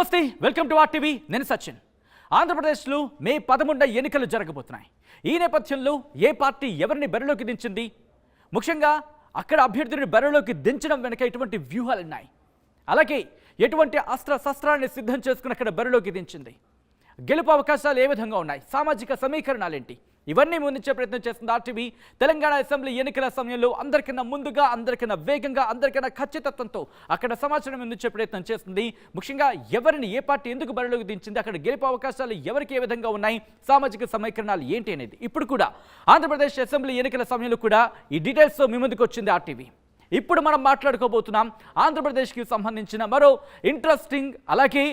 నమస్తే, welcome to RTV. నేను సచిన్. ఆంధ్రప్రదేశ్లో మే 11 ఎన్నికలు జరగబోతున్నాయి. ఈ నేపథ్యంలో ఏ పార్టీ ఎవరిని బరిలోకి దించింది, ముఖ్యంగా అక్కడ అభ్యర్థిని బరిలోకి దించడం వెనుక ఎటువంటి వ్యూహాలు ఉన్నాయి, అలాగే ఎటువంటి అస్త్ర శస్త్రాన్ని సిద్ధం చేసుకుని అక్కడ బరిలోకి దించింది, గెలుపు అవకాశాలు ఏ విధంగా ఉన్నాయి, సామాజిక సమీకరణాలు ఏంటి, ఇవన్నీ ముందుంచే ప్రయత్నం చేస్తుంది ఆర్టీవీ. తెలంగాణ అసెంబ్లీ ఎన్నికల సమయంలో అందరికన్నా ముందుగా, అందరికన్నా వేగంగా, అందరికన్నా ఖచ్చితత్వంతో అక్కడ సమాచారం ముందుంచే ప్రయత్నం చేస్తుంది. ముఖ్యంగా ఎవరిని ఏ పార్టీ ఎందుకు బరిలోకి దించింది, అక్కడ గెలుపు అవకాశాలు ఎవరికి ఏ విధంగా ఉన్నాయి, సామాజిక సమీకరణాలు ఏంటి అనేది ఇప్పుడు కూడా ఆంధ్రప్రదేశ్ అసెంబ్లీ ఎన్నికల సమయంలో కూడా ఈ డీటెయిల్స్తో మీ ముందుకు వచ్చింది ఆర్టీవీ. ఇప్పుడు మనం మాట్లాడుకోబోతున్నాం ఆంధ్రప్రదేశ్కి సంబంధించిన మరో ఇంట్రెస్టింగ్ అలాగే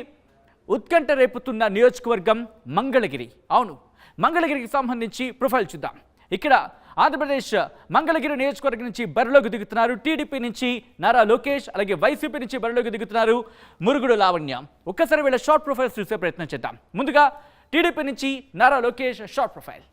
ఉత్కంఠ రేపుతున్న నియోజకవర్గం మంగళగిరి. అవును, మంగళగిరికి సంబంధించి ప్రొఫైల్ చూద్దాం. ఇక్కడ ఆంధ్రప్రదేశ్ మంగళగిరి నియోజకవర్గం నుంచి బరిలోకి దిగుతున్నారు టీడీపీ నుంచి నారా లోకేష్, అలాగే వైసీపీ నుంచి బరిలోకి దిగుతున్నారు మురుగుడు లావణ్య. ఒక్కసారి వీళ్ళ షార్ట్ ప్రొఫైల్స్ చూసే ప్రయత్నం చేద్దాం. ముందుగా టీడీపీ నుంచి నారా లోకేష్ షార్ట్ ప్రొఫైల్.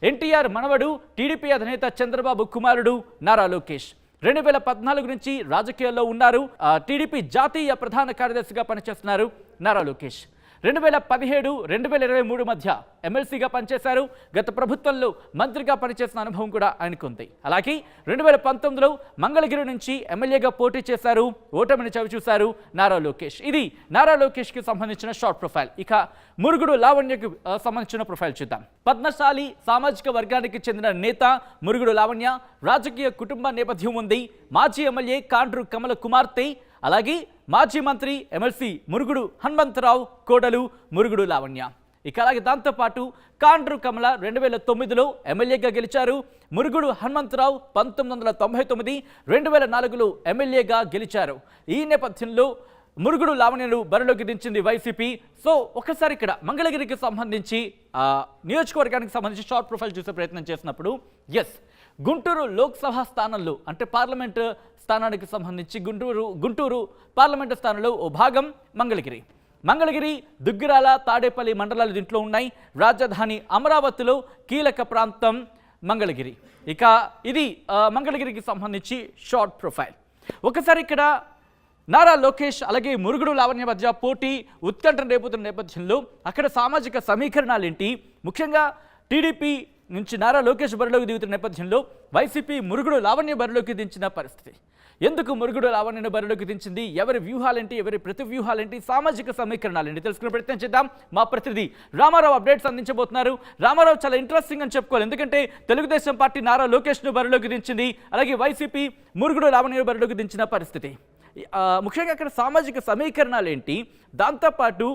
ఎన్టీఆర్ మనవడు, టీడీపీ అధినేత చంద్రబాబు కుమారుడు నారా లోకేష్. 2014 నుంచి రాజకీయాల్లో ఉన్నారు. టీడీపీ జాతీయ ప్రధాన కార్యదర్శిగా పనిచేస్తున్నారు నారా లోకేష్. 2017, 2023 మధ్య ఎమ్మెల్సీగా పనిచేశారు. గత ప్రభుత్వంలో మంత్రిగా పనిచేసిన అనుభవం కూడా ఆయనకుంది. అలాగే 2019లో మంగళగిరి నుంచి ఎమ్మెల్యేగా పోటీ చేశారు, ఓటమిని చవిచూశారు నారా లోకేష్. ఇది నారా లోకేష్కి సంబంధించిన షార్ట్ ప్రొఫైల్. ఇక మురుగుడు లావణ్యకు సంబంధించిన ప్రొఫైల్ చూద్దాం. పద్మశాలి సామాజిక వర్గానికి చెందిన నేత మురుగుడు లావణ్య. రాజకీయ కుటుంబ నేపథ్యం ఉంది. మాజీ ఎమ్మెల్యే కాండ్రు కమల కుమార్తె, అలాగే మాజీ మంత్రి ఎమ్మెల్సీ మురుగుడు హనుమంతరావు కోడలు మురుగుడు లావణ్య. ఇక అలాగే దాంతోపాటు కాండ్రు కమల 2009లో ఎమ్మెల్యేగా గెలిచారు. మురుగుడు హనుమంతరావు 1999, 2004లో ఎమ్మెల్యేగా గెలిచారు. ఈ నేపథ్యంలో మురుగుడు లావణ్యను బరిలోకి దించింది వైసీపీ. సో ఒకసారి ఇక్కడ మంగళగిరికి సంబంధించి నియోజకవర్గానికి సంబంధించి షార్ట్ ప్రొఫైల్ చూసే ప్రయత్నం చేసినప్పుడు గుంటూరు లోక్సభ స్థానంలో అంటే పార్లమెంటు స్థానానికి సంబంధించి గుంటూరు పార్లమెంటు స్థానంలో ఓ భాగం మంగళగిరి, దుగ్గిరాల, తాడేపల్లి మండలాలు దీంట్లో ఉన్నాయి. రాజధాని అమరావతిలో కీలక ప్రాంతం మంగళగిరి. ఇక ఇది మంగళగిరికి సంబంధించి షార్ట్ ప్రొఫైల్. ఒకసారి ఇక్కడ నారా లోకేష్ అలాగే మురుగుడు లావణ్య మధ్య పోటీ ఉత్కంఠ రేపుతున్న నేపథ్యంలో అక్కడ సామాజిక సమీకరణాలు ఏంటి, ముఖ్యంగా టీడీపీ నుంచి నారా లోకేష్ బరిలోకి దిగుతున్న నేపథ్యంలో వైసీపీ మురుగుడు లావణ్య బరిలోకి దించిన పరిస్థితి. ఎందుకు మురుగుడు లావణ్యను బరిలోకి దించింది, ఎవరి వ్యూహాలేంటి, ఎవరి ప్రతి వ్యూహాలేంటి, సామాజిక సమీకరణాలేంటి తెలుసుకునే ప్రయత్నం చేద్దాం. మా ప్రతినిధి రామారావు అప్డేట్స్ అందించబోతున్నారు. రామారావు, చాలా ఇంట్రెస్టింగ్ అని చెప్పుకోవాలి, ఎందుకంటే తెలుగుదేశం పార్టీ నారా లోకేష్ను బరిలోకి దించింది, అలాగే వైసీపీ మురుగుడు లావణ్యను బరిలోకి దించిన పరిస్థితి. ముఖ్యంగా అక్కడ సామాజిక సమీకరణాలు ఏంటి, దాంతోపాటు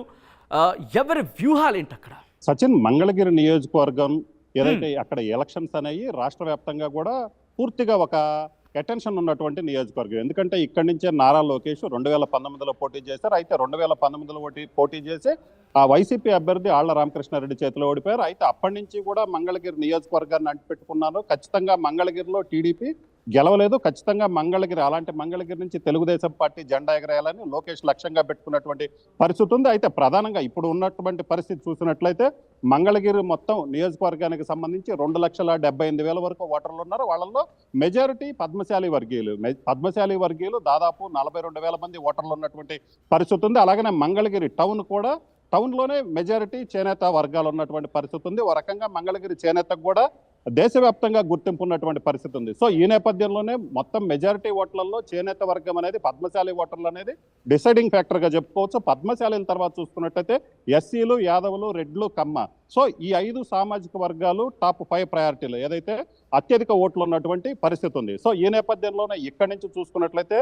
ఎవరి వ్యూహాలేంటి అక్కడ? సచిన్, మంగళగిరి నియోజకవర్గం ఏదైతే అక్కడ ఎలక్షన్స్ అనేవి రాష్ట్ర వ్యాప్తంగా కూడా పూర్తిగా ఒక అటెన్షన్ ఉన్నటువంటి నియోజకవర్గం. ఎందుకంటే ఇక్కడి నుంచే నారా లోకేష్ 2019లో పోటీ చేశారు. అయితే 2019లో పోటీ చేసి ఆ వైసీపీ అభ్యర్థి ఆళ్ల రామకృష్ణారెడ్డి చేతిలో ఓడిపోయారు. అయితే అప్పటి నుంచి కూడా మంగళగిరి నియోజకవర్గాన్ని అంటిపెట్టుకున్నారు. ఖచ్చితంగా మంగళగిరిలో టీడీపీ గెలవలేదు. ఖచ్చితంగా అలాంటి మంగళగిరి నుంచి తెలుగుదేశం పార్టీ జెండా ఎగరేయాలని లోకేష్ లక్ష్యంగా పెట్టుకున్నటువంటి పరిస్థితి ఉంది. అయితే ప్రధానంగా ఇప్పుడు ఉన్నటువంటి పరిస్థితి చూసినట్లయితే మంగళగిరి మొత్తం నియోజకవర్గానికి సంబంధించి 2,78,000 వరకు ఓటర్లు ఉన్నారు. వాళ్ళల్లో మెజారిటీ పద్మశాలి వర్గీయులు దాదాపు 42,000 మంది ఓటర్లు ఉన్నటువంటి పరిస్థితి ఉంది. అలాగనే మంగళగిరి టౌన్లోనే మెజారిటీ చేనేత వర్గాలు ఉన్నటువంటి పరిస్థితి ఉంది. ఓ రకంగా మంగళగిరి చేనేతకు కూడా దేశవ్యాప్తంగా గుర్తింపు ఉన్నటువంటి పరిస్థితి ఉంది. సో ఈ నేపథ్యంలోనే మొత్తం మెజారిటీ ఓట్లలో చేనేత వర్గం అనేది, పద్మశాలి ఓటర్లు అనేది డిసైడింగ్ ఫ్యాక్టర్గా చెప్పుకోవచ్చు. పద్మశాలిల తర్వాత చూసుకున్నట్టయితే ఎస్సీలు, యాదవులు, రెడ్లు, కమ్మ. సో ఈ 5 సామాజిక వర్గాలు టాప్ 5 ప్రయారిటీలు ఏదైతే అత్యధిక ఓట్లు ఉన్నటువంటి పరిస్థితి ఉంది. సో ఈ నేపథ్యంలోనే ఇక్కడి నుంచి చూసుకున్నట్లయితే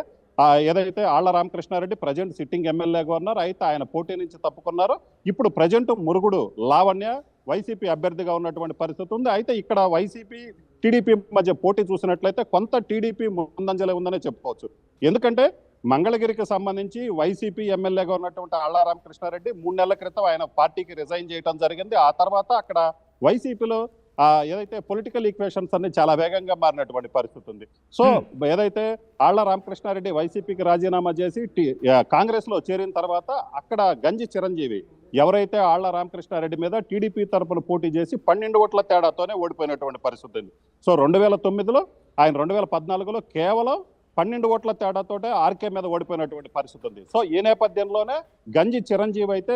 ఏదైతే ఆళ్ల రామకృష్ణారెడ్డి ప్రజెంట్ సిట్టింగ్ ఎమ్మెల్యేగా ఉన్నారు. అయితే ఆయన పోటీ నుంచి తప్పుకున్నారు. ఇప్పుడు ప్రజెంట్ మురుగుడు లావణ్య వైసీపీ అభ్యర్థిగా ఉన్నటువంటి పరిస్థితి ఉంది. అయితే ఇక్కడ వైసీపీ టీడీపీ మధ్య పోటీ చూసినట్లయితే కొంత టీడీపీ ముందంజలే ఉందనే చెప్పుకోవచ్చు. ఎందుకంటే మంగళగిరికి సంబంధించి వైసీపీ ఎమ్మెల్యేగా ఉన్నటువంటి ఆళ్ల రామకృష్ణారెడ్డి 3 నెలల క్రితం ఆయన పార్టీకి రిజైన్ చేయడం జరిగింది. ఆ తర్వాత అక్కడ వైసీపీలో ఏదైతే పొలిటికల్ ఈక్వేషన్స్ అన్ని చాలా వేగంగా మారినటువంటి పరిస్థితి ఉంది. సో ఏదైతే ఆళ్ల రామకృష్ణారెడ్డి వైసీపీకి రాజీనామా చేసి కాంగ్రెస్ లో చేరిన తర్వాత అక్కడ గంజి చిరంజీవి ఎవరైతే ఆళ్ల రామకృష్ణారెడ్డి మీద టీడీపీ తరపున పోటీ చేసి 12 ఓట్ల తేడాతోనే ఓడిపోయినటువంటి పరిస్థితి ఉంది. సో 2009లో ఆయన 2014లో కేవలం 12 ఓట్ల తేడాతోటే ఆర్కే మీద ఓడిపోయినటువంటి పరిస్థితి ఉంది. సో ఈ నేపథ్యంలోనే గంజి చిరంజీవి అయితే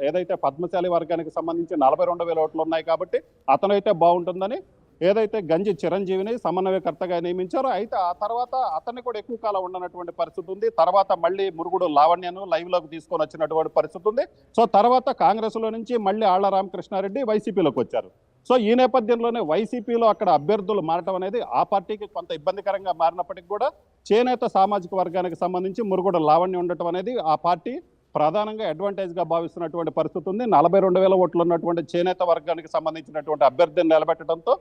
ఏదైతే పద్మశాలి వర్గానికి సంబంధించి 42,000 ఓట్లు ఉన్నాయి కాబట్టి అతనైతే బాగుంటుందని ఏదైతే గంజి చిరంజీవిని సమన్వయకర్తగా నియమించారో, అయితే ఆ తర్వాత అతన్ని కూడా ఎక్కువ కాలం ఉండనటువంటి పరిస్థితి ఉంది. తర్వాత మళ్ళీ మురుగుడు లావణ్యను లైవ్ లోకి తీసుకొని వచ్చినటువంటి పరిస్థితి ఉంది. సో తర్వాత కాంగ్రెస్ లో నుంచి మళ్ళీ ఆళ్ల రామకృష్ణారెడ్డి వైసీపీలోకి వచ్చారు. సో ఈ నేపథ్యంలోనే వైసీపీలో అక్కడ అభ్యర్థులు మారటం అనేది ఆ పార్టీకి కొంత ఇబ్బందికరంగా మారినప్పటికీ కూడా చేనేత సామాజిక వర్గానికి సంబంధించి మురుగుడు లావణ్య ఉండటం అనేది ఆ పార్టీ ప్రధానంగా అడ్వాంటేజ్ గా భావిస్తున్నటువంటి పరిస్థితి ఉంది. 42,000 ఓట్లు ఉన్నటువంటి చేనేత వర్గానికి సంబంధించినటువంటి అభ్యర్థిని నిలబెట్టడంతో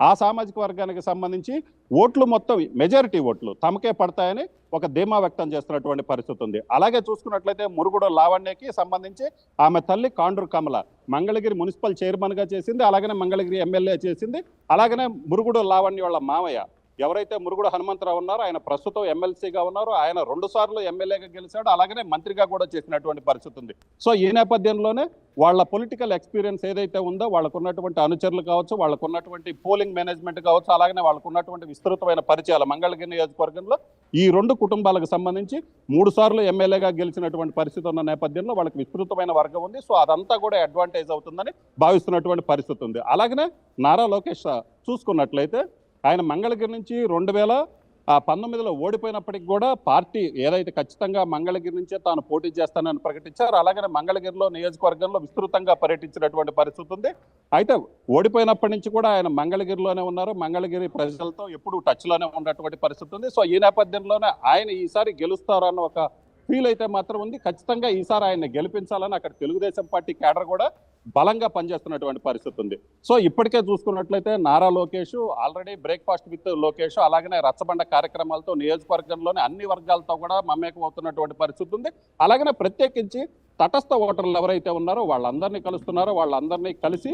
ఆ సామాజిక వర్గానికి సంబంధించి ఓట్లు మొత్తం మెజారిటీ ఓట్లు తమకే పడతాయని ఒక ధీమా వ్యక్తం చేస్తున్నటువంటి పరిస్థితి ఉంది. అలాగే చూసుకున్నట్లయితే మురుగుడు లావణ్యకి సంబంధించి ఆమె తల్లి కాండ్రు కమల మంగళగిరి మున్సిపల్ చైర్మన్ గా చేసింది, అలాగనే మంగళగిరి ఎమ్మెల్యే చేసింది. అలాగనే మురుగుడు లావణ్య వాళ్ళ మామయ్య ఎవరైతే మురుగుడు హనుమంతరావు ఉన్నారో ఆయన ప్రస్తుతం ఎమ్మెల్సీగా ఉన్నారు. ఆయన 2 సార్లు ఎమ్మెల్యేగా గెలిచాడు, అలాగనే మంత్రిగా కూడా చేసినటువంటి పరిస్థితి ఉంది. సో ఈ నేపథ్యంలోనే వాళ్ళ పొలిటికల్ ఎక్స్పీరియన్స్ ఏదైతే ఉందో, వాళ్ళకున్నటువంటి అనుచరులు కావచ్చు, వాళ్ళకున్నటువంటి పోలింగ్ మేనేజ్మెంట్ కావచ్చు, అలాగనే వాళ్ళకున్నటువంటి విస్తృతమైన పరిచయాలు మంగళగిరి నియోజకవర్గంలో ఈ 2 కుటుంబాలకు సంబంధించి 3 సార్లు ఎమ్మెల్యేగా గెలిచినటువంటి పరిస్థితి ఉన్న నేపథ్యంలో వాళ్ళకి విస్తృతమైన వర్గం ఉంది. సో అదంతా కూడా అడ్వాంటేజ్ అవుతుందని భావిస్తున్నటువంటి పరిస్థితి ఉంది. అలాగనే నారా లోకేష్ చూసుకున్నట్లయితే ఆయన మంగళగిరి నుంచి 2019లో ఓడిపోయినప్పటికీ కూడా పార్టీ ఏదైతే ఖచ్చితంగా మంగళగిరి నుంచే తాను పోటీ చేస్తానని ప్రకటించారు. అలాగనే మంగళగిరిలో నియోజకవర్గంలో విస్తృతంగా పర్యటించినటువంటి పరిస్థితి ఉంది. అయితే ఓడిపోయినప్పటి నుంచి కూడా ఆయన మంగళగిరిలోనే ఉన్నారు. మంగళగిరి ప్రజలతో ఎప్పుడు టచ్లోనే ఉన్నటువంటి పరిస్థితి ఉంది. సో ఈ నేపథ్యంలోనే ఆయన ఈసారి గెలుస్తారన్న ఒక ఫీల్ అయితే మాత్రం ఉంది. ఖచ్చితంగా ఈసారి ఆయన గెలిపించాలని అక్కడ తెలుగుదేశం పార్టీ కేడర్ కూడా బలంగా పనిచేస్తున్నటువంటి పరిస్థితి ఉంది. సో ఇప్పటికే చూసుకున్నట్లయితే Nara Lokesh already breakfast with Lokesh అలాగనే రచ్చబండ కార్యక్రమాలతో నియోజకవర్గంలోని అన్ని వర్గాలతో కూడా మమేకం అవుతున్నటువంటి పరిస్థితి ఉంది. అలాగనే ప్రత్యేకించి తటస్థ ఓటర్లు ఎవరైతే ఉన్నారో వాళ్ళందరినీ కలుస్తున్నారో, వాళ్ళందరినీ కలిసి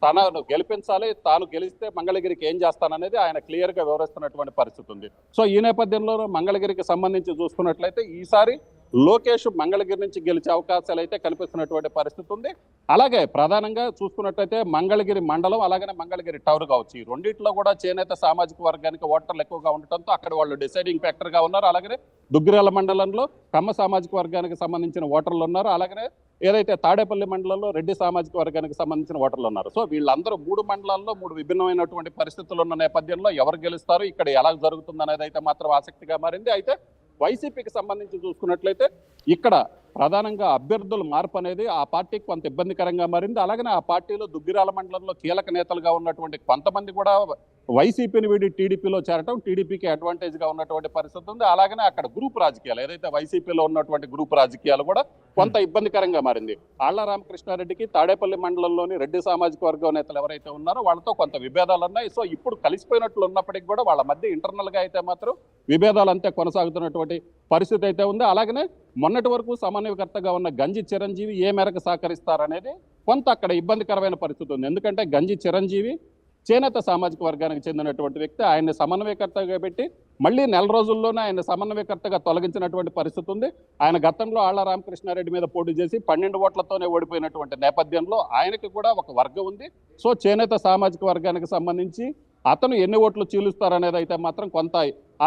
తనను గెలిపించాలి, తాను గెలిస్తే మంగళగిరికి ఏం చేస్తాననేది ఆయన క్లియర్ గా వివరిస్తున్నటువంటి పరిస్థితి ఉంది. సో ఈ నేపథ్యంలో మంగళగిరికి సంబంధించి చూసుకున్నట్లయితే ఈసారి లోకేష్ మంగళగిరి నుంచి గెలిచే అవకాశాలు అయితే కనిపిస్తున్నటువంటి పరిస్థితి ఉంది. అలాగే ప్రధానంగా చూసుకున్నట్లయితే మంగళగిరి మండలం అలాగనే మంగళగిరి టౌన్ కావచ్చు, ఈ రెండిట్లో కూడా చేనేత సామాజిక వర్గానికి ఓటర్లు ఎక్కువగా ఉండటంతో అక్కడ వాళ్ళు డిసైడింగ్ ఫ్యాక్టర్ గా ఉన్నారు. అలాగనే దుగ్గిరాల మండలంలో కమ్మ సామాజిక వర్గానికి సంబంధించిన ఓటర్లు ఉన్నారు. అలాగనే ఏదైతే తాడేపల్లి మండలంలో రెడ్డి సామాజిక వర్గానికి సంబంధించిన ఓటర్లు ఉన్నారు. సో వీళ్ళందరూ 3 మండలాల్లో 3 విభిన్నమైనటువంటి పరిస్థితులు ఉన్న నేపథ్యంలో ఎవరు గెలుస్తారు, ఇక్కడ ఎలా జరుగుతుంది అనేది అయితే మాత్రం ఆసక్తిగా మారింది. అయితే వైసీపీకి సంబంధించి చూసుకున్నట్లయితే ఇక్కడ ప్రధానంగా అభ్యర్థుల మార్పు అనేది ఆ పార్టీకి కొంత ఇబ్బందికరంగా మారింది. అలాగనే ఆ పార్టీలో దుగ్గిరాల మండలంలో కీలక నేతలుగా ఉన్నటువంటి కొంతమంది కూడా వైసీపీని వీడి టీడీపీలో చేరటం టీడీపీకి అడ్వాంటేజ్ గా ఉన్నటువంటి పరిస్థితి ఉంది. అలాగనే అక్కడ గ్రూప్ రాజకీయాలు ఏదైతే వైసీపీలో ఉన్నటువంటి గ్రూప్ రాజకీయాలు కూడా కొంత ఇబ్బందికరంగా మారింది. ఆళ్ల రామకృష్ణారెడ్డికి తాడేపల్లి మండలంలోని రెడ్డి సామాజిక వర్గం నేతలు ఎవరైతే ఉన్నారో వాళ్ళతో కొంత విభేదాలు ఉన్నాయి. సో ఇప్పుడు కలిసిపోయినట్లు ఉన్నప్పటికీ కూడా వాళ్ళ మధ్య ఇంటర్నల్ గా అయితే మాత్రం విభేదాలు అంతే కొనసాగుతున్నటువంటి పరిస్థితి అయితే ఉంది. అలాగనే మొన్నటి వరకు సమన్వయకర్తగా ఉన్న గంజి చిరంజీవి ఏ మేరకు సహకరిస్తారనేది కొంత అక్కడ ఇబ్బందికరమైన పరిస్థితి ఉంది. ఎందుకంటే గంజి చిరంజీవి చేనేత సామాజిక వర్గానికి చెందినటువంటి వ్యక్తి, ఆయన్ని సమన్వయకర్తగా పెట్టి మళ్ళీ 4 రోజుల్లోనే ఆయన సమన్వయకర్తగా తొలగించినటువంటి పరిస్థితి ఉంది. ఆయన గతంలో ఆళ్ల రామకృష్ణారెడ్డి మీద పోటీ చేసి 12 ఓట్లతోనే ఓడిపోయినటువంటి నేపథ్యంలో ఆయనకి కూడా ఒక వర్గం ఉంది. సో చేనేత సామాజిక వర్గానికి సంబంధించి అతను ఎన్ని ఓట్లు చీలుస్తారనేది అయితే మాత్రం కొంత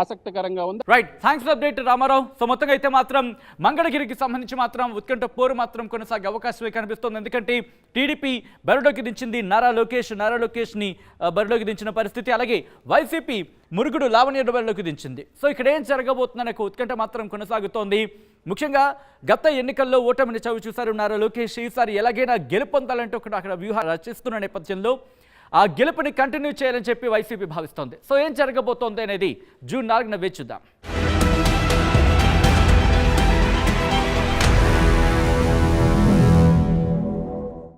ఆసక్తికరంగా ఉంది. Right, thanks for update Rama Rao. So మొత్తంగా అయితే మాత్రం మంగళగిరికి సంబంధించి మాత్రం ఉత్కంఠ పోరు మాత్రం కొనసాగే అవకాశమే కనిపిస్తుంది. ఎందుకంటే టీడీపీ బరిలోకి దించింది నారా లోకేష్ని బరిలోకి దించిన పరిస్థితి. అలాగే వైసీపీ మురుగుడు లావణ్య బరిలోకి దించింది. సో ఇక్కడ ఏం జరగబోతుందనే ఉత్కంఠ మాత్రం కొనసాగుతోంది. ముఖ్యంగా గత ఎన్నికల్లో ఓటమిని చవి చూశారు నారా లోకేష్. ఈసారి ఎలాగైనా గెలుపొందాలంటే అక్కడ వ్యూహాలు రచిస్తున్న నేపథ్యంలో ఆ గెలుపుని కంటిన్యూ చేయాలని చెప్పి వైసీపీ భావిస్తోంది. సో ఏం జరగబోతోంది అనేది జూన్ 4న వేచి చూద్దాం.